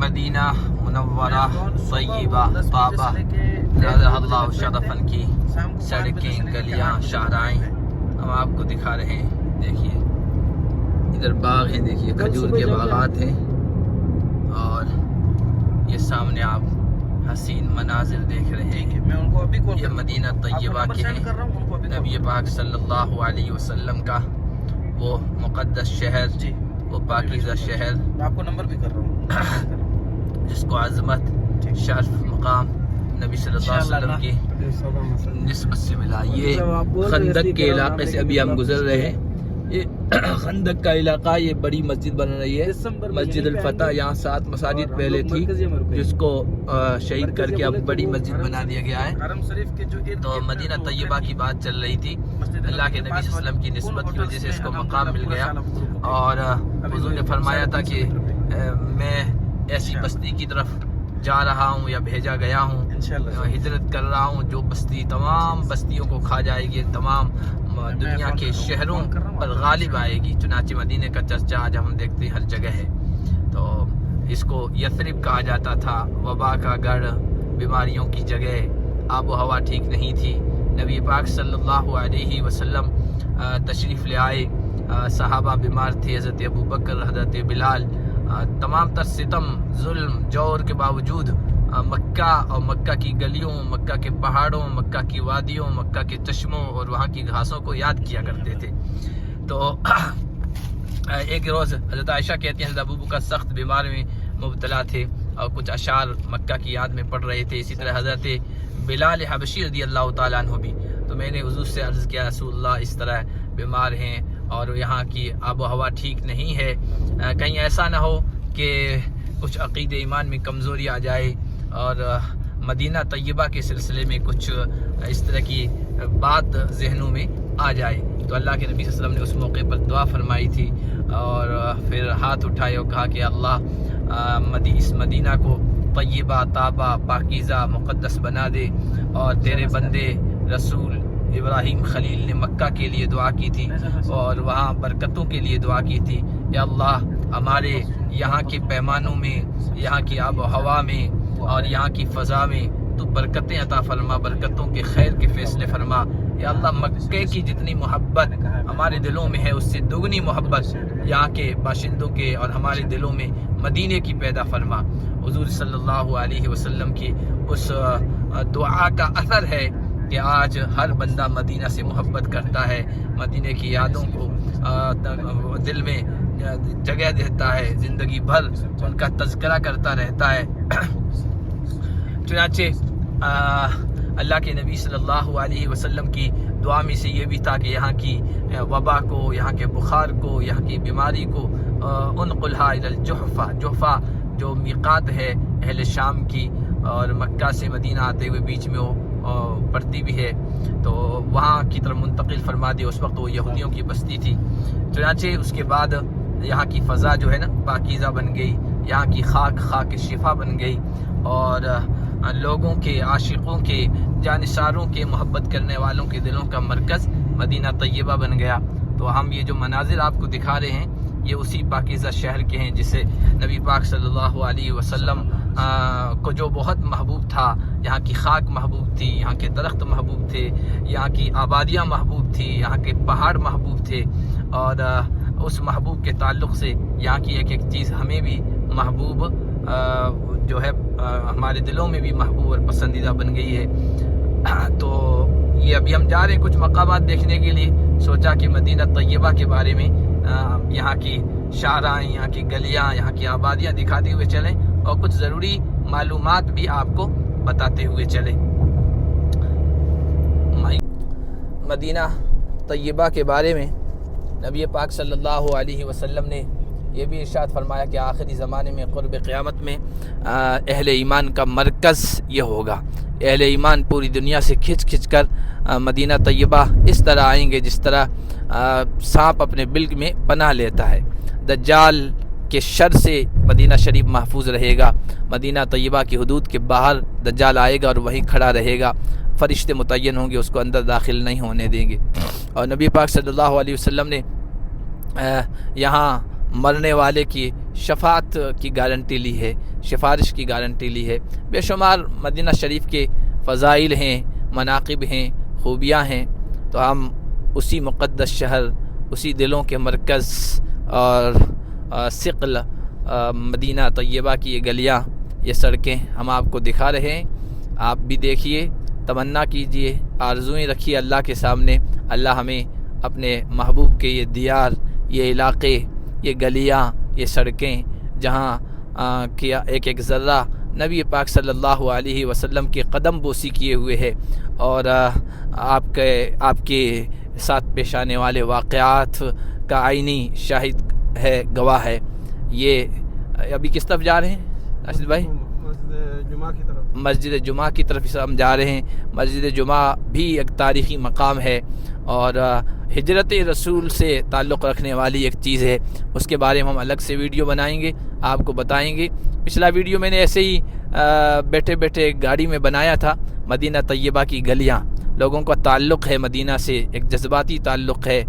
مدینہ منورہ طیبہ طابہ زادہ اللہ شرفن کی سڑکیں، گلیاں، شاہراہیں ہم آپ کو دکھا رہے ہیں۔ دیکھیے ادھر باغ ہیں، دیکھیے کھجور کے باغات ہیں، اور یہ سامنے آپ حسین مناظر دیکھ رہے ہیں۔ یہ مدینہ طیبہ کے ہیں، نبی پاک صلی اللہ علیہ وسلم کا وہ مقدس شہر، وہ پاکیزہ شہر، آپ کو نمبر بھی کر رہا ہوں، جس کو عظمت، شرف، مقام نبی صلی اللہ علیہ وسلم کی نسبت سے ملا۔ یہ خندق کے علاقے سے ابھی ہم گزر رہے ہیں۔ یہ خندق کا علاقہ، یہ بڑی مسجد بن رہی ہے، مسجد الفتح۔ یہاں 7 مساجد پہلے تھی، جس کو شہید کر کے اب بڑی مسجد بنا دیا گیا ہے۔ تو مدینہ طیبہ کی بات چل رہی تھی، اللہ کے نبی صلی اللہ علیہ وسلم کی نسبت کی وجہ سے اس کو مقام مل گیا، اور حضور نے فرمایا تھا کہ میں ایسی بستی کی طرف جا رہا ہوں یا بھیجا گیا ہوں، ہجرت کر رہا ہوں جو بستی تمام بستیوں کو کھا جائے گی، تمام دنیا کے شہروں پر غالب آئے گی۔ چنانچہ مدینے کا چرچا آج ہم دیکھتے ہیں ہر جگہ ہے۔ تو اس کو یثرب کہا جاتا تھا، وبا کا گڑھ، بیماریوں کی جگہ، آب و ہوا ٹھیک نہیں تھی۔ نبی پاک صلی اللہ علیہ وسلم تشریف لے آئے، صحابہ بیمار تھے، حضرت ابوبکر، حضرت بلال، تمام تر ستم، ظلم، جور کے باوجود مکہ اور مکہ کی گلیوں، مکہ کے پہاڑوں، مکہ کی وادیوں، مکہ کے چشموں اور وہاں کی گھاسوں کو یاد کیا کرتے تھے۔ تو ایک روز حضرت عائشہ کہتی ہیں حضرت ابوبکر سخت بیمار میں مبتلا تھے اور کچھ اشعار مکہ کی یاد میں پڑھ رہے تھے۔ اسی طرح حضرت بلال حبشی رضی اللہ تعالیٰ عنہ بھی۔ تو میں نے حضور سے عرض کیا رسول اللہ اس طرح بیمار ہیں اور یہاں کی آب و ہوا ٹھیک نہیں ہے، کہیں ایسا نہ ہو کہ کچھ عقید ایمان میں کمزوری آ جائے اور مدینہ طیبہ کے سلسلے میں کچھ اس طرح کی بات ذہنوں میں آ جائے۔ تو اللہ کے نبی صلی اللہ علیہ وسلم نے اس موقع پر دعا فرمائی تھی اور پھر ہاتھ اٹھائے اور کہا کہ اللہ اس مدینہ کو طیبہ، طابہ، پاکیزہ، مقدس بنا دے۔ اور تیرے بندے رسول ابراہیم خلیل نے مکہ کے لیے دعا کی تھی اور وہاں برکتوں کے لیے دعا کی تھی۔ یا اللہ ہمارے یہاں کے پیمانوں میں، یہاں کی آب و ہوا میں اور یہاں کی فضا میں تو برکتیں عطا فرما، برکتوں کے خیر کے فیصلے فرما۔ یا اللہ مکے کی جتنی محبت ہمارے دلوں میں ہے اس سے دگنی محبت یہاں کے باشندوں کے اور ہمارے دلوں میں مدینے کی پیدا فرما۔ حضور صلی اللہ علیہ وسلم کی اس دعا کا اثر ہے کہ آج ہر بندہ مدینہ سے محبت کرتا ہے، مدینے کی یادوں کو دل میں جگہ دیتا ہے، زندگی بھر ان کا تذکرہ کرتا رہتا ہے۔ چنانچہ اللہ کے نبی صلی اللہ علیہ وسلم کی دعا میں سے یہ بھی تھا کہ یہاں کی وبا کو، یہاں کے بخار کو، یہاں کی بیماری کو انقلھا الی الجحفہ، جحفہ جو میقات ہے اہل شام کی اور مکہ سے مدینہ آتے ہوئے بیچ میں وہ پڑتی بھی ہے، تو وہاں کی طرف منتقل فرما دے۔ اس وقت وہ یہودیوں کی بستی تھی۔ چنانچہ اس کے بعد یہاں کی فضا جو ہے نا پاکیزہ بن گئی، یہاں کی خاک خاک شفا بن گئی، اور لوگوں کے، عاشقوں کے، جانثاروں کے، محبت کرنے والوں کے دلوں کا مرکز مدینہ طیبہ بن گیا۔ تو ہم یہ جو مناظر آپ کو دکھا رہے ہیں یہ اسی پاکیزہ شہر کے ہیں جسے نبی پاک صلی اللہ علیہ وسلم کو جو بہت محبوب تھا۔ یہاں کی خاک محبوب تھی، یہاں کے درخت محبوب تھے، یہاں کی آبادیاں محبوب تھی، یہاں کے پہاڑ محبوب تھے، اور اس محبوب کے تعلق سے یہاں کی ایک ایک چیز ہمیں بھی محبوب جو ہے ہمارے دلوں میں بھی محبوب اور پسندیدہ بن گئی ہے۔ تو یہ ابھی ہم جا رہے ہیں کچھ مقامات دیکھنے کے لیے، سوچا کہ مدینہ طیبہ کے بارے میں یہاں کی شاہراہیں، یہاں کی گلیاں، یہاں کی آبادیاں دکھاتے ہوئے چلیں اور کچھ ضروری معلومات بھی آپ کو بتاتے ہوئے چلیں۔ مدینہ طیبہ کے بارے میں نبی پاک صلی اللہ علیہ وسلم نے یہ بھی ارشاد فرمایا کہ آخری زمانے میں قرب قیامت میں اہل ایمان کا مرکز یہ ہوگا۔ اہل ایمان پوری دنیا سے کھچ کھچ کر مدینہ طیبہ اس طرح آئیں گے جس طرح سانپ اپنے بلک میں پناہ لیتا ہے۔ دجال کے شر سے مدینہ شریف محفوظ رہے گا۔ مدینہ طیبہ کی حدود کے باہر دجال آئے گا اور وہیں کھڑا رہے گا، فرشتے متعین ہوں گے، اس کو اندر داخل نہیں ہونے دیں گے۔ اور نبی پاک صلی اللہ علیہ وسلم نے یہاں مرنے والے کی شفاعت کی گارنٹی لی ہے، سفارش کی گارنٹی لی ہے۔ بے شمار مدینہ شریف کے فضائل ہیں، مناقب ہیں، خوبیاں ہیں، تو ہم اسی مقدس شہر، اسی دلوں کے مرکز اور ثقل مدینہ طیبہ کی یہ گلیاں، یہ سڑکیں ہم آپ کو دکھا رہے ہیں۔ آپ بھی دیکھیے، تمنا کیجئے، آرزوئیں رکھیے اللہ کے سامنے، اللہ ہمیں اپنے محبوب کے یہ دیار، یہ علاقے، یہ گلیاں، یہ سڑکیں جہاں کیا ایک ایک ذرہ نبی پاک صلی اللہ علیہ وسلم کے قدم بوسی کیے ہوئے ہے، اور آپ کے ساتھ پیش آنے والے واقعات کا آئینی شاہد ہے، گواہ ہے۔ یہ ابھی کس طرف جا رہے ہیں راشد بھائی؟ مسجد جمعہ کی طرف ہم جا رہے ہیں۔ مسجد جمعہ بھی ایک تاریخی مقام ہے اور ہجرت رسول سے تعلق رکھنے والی ایک چیز ہے، اس کے بارے میں ہم الگ سے ویڈیو بنائیں گے، آپ کو بتائیں گے۔ پچھلا ویڈیو میں نے ایسے ہی بیٹھے بیٹھے گاڑی میں بنایا تھا، مدینہ طیبہ کی گلیاں، لوگوں کا تعلق ہے مدینہ سے، ایک جذباتی تعلق ہے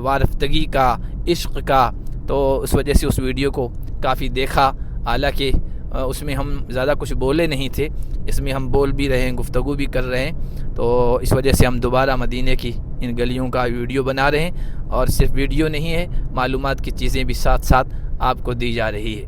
وارفتگی کا، عشق کا، تو اس وجہ سے اس ویڈیو کو کافی دیکھا، حالانکہ اس میں ہم زیادہ کچھ بولے نہیں تھے، اس میں ہم بول بھی رہے ہیں، گفتگو بھی کر رہے ہیں، تو اس وجہ سے ہم دوبارہ مدینے کی ان گلیوں کا ویڈیو بنا رہے ہیں، اور صرف ویڈیو نہیں ہے، معلومات کی چیزیں بھی ساتھ ساتھ آپ کو دی جا رہی ہے۔